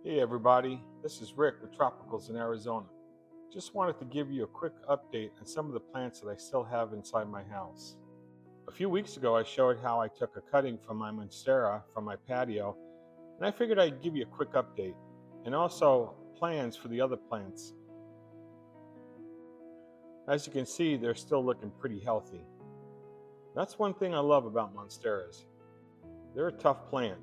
Hey everybody, this is Rick with Tropicals in Arizona. Just wanted to give you a quick update on some of the plants that I still have inside my house. A few weeks ago I showed how I took a cutting from my Monstera from my patio, and I figured I'd give you a quick update, and also plans for the other plants. As you can see, they're still looking pretty healthy. That's one thing I love about Monsteras. They're a tough plant.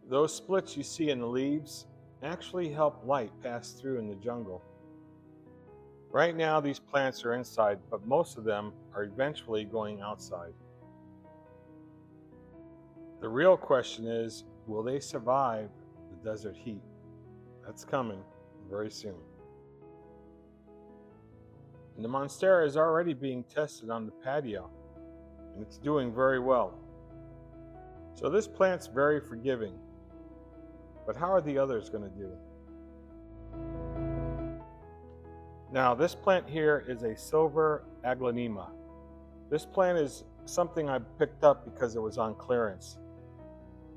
Those splits you see in the leaves actually help light pass through in the jungle. Right now, these plants are inside, but most of them are eventually going outside. The real question is, will they survive the desert heat? That's coming very soon. And the Monstera is already being tested on the patio, and it's doing very well. So this plant's very forgiving. But how are the others going to do? Now, this plant here is a silver Aglaonema. This plant is something I picked up because it was on clearance.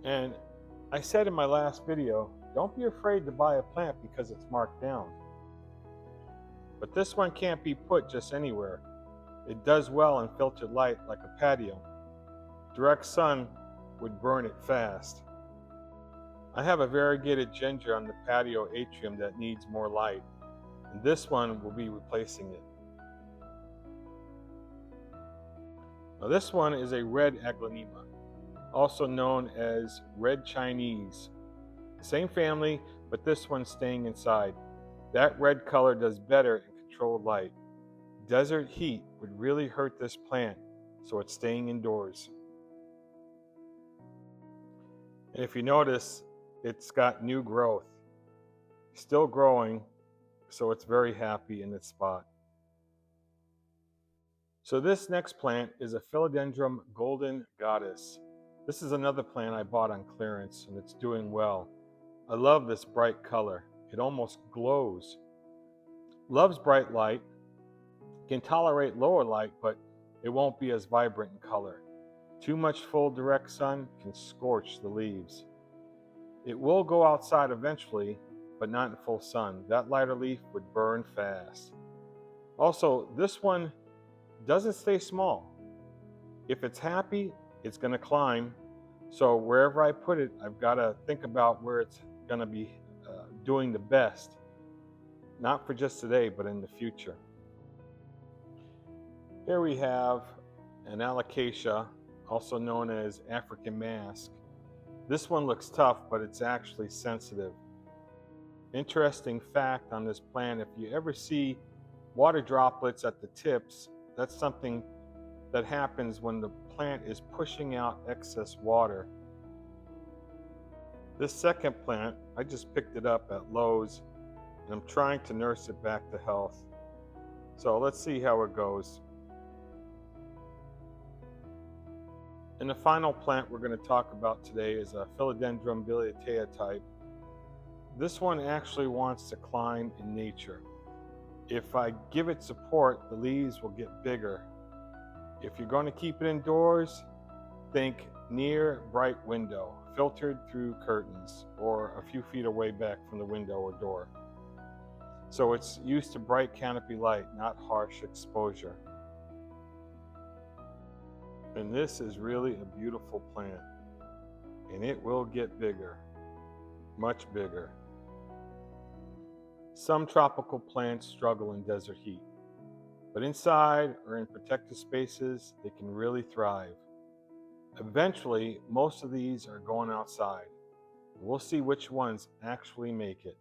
And I said in my last video, don't be afraid to buy a plant because it's marked down. But this one can't be put just anywhere. It does well in filtered light like a patio. Direct sun would burn it fast. I have a variegated ginger on the patio atrium that needs more light, and this one will be replacing it. Now this one is a red Aglaonema, also known as red Chinese. Same family, but this one's staying inside. That red color does better in controlled light. Desert heat would really hurt this plant, so it's staying indoors. And if you notice, it's got new growth. Still growing, so it's very happy in its spot. So this next plant is a Philodendron golden goddess. This is another plant I bought on clearance, and it's doing well. I love this bright color. It almost glows. Loves bright light, can tolerate lower light, but it won't be as vibrant in color. Too much full direct sun can scorch the leaves. It will go outside eventually, but not in full sun. That lighter leaf would burn fast. Also, this one doesn't stay small. If it's happy, it's going to climb. So wherever I put it, I've got to think about where it's going to be doing the best. Not for just today, but in the future. Here we have an Alocasia, also known as African mask. This one looks tough, but it's actually sensitive. Interesting fact on this plant, if you ever see water droplets at the tips, that's something that happens when the plant is pushing out excess water. This second plant, I just picked it up at Lowe's, and I'm trying to nurse it back to health. So let's see how it goes. And the final plant we're going to talk about today is a Philodendron Billietiae type. This one actually wants to climb in nature. If I give it support, the leaves will get bigger. If you're going to keep it indoors, think near bright window, filtered through curtains, or a few feet away back from the window or door. So it's used to bright canopy light, not harsh exposure. And this is really a beautiful plant, and it will get bigger, much bigger. Some tropical plants struggle in desert heat, but inside or in protected spaces, they can really thrive. Eventually, most of these are going outside. We'll see which ones actually make it.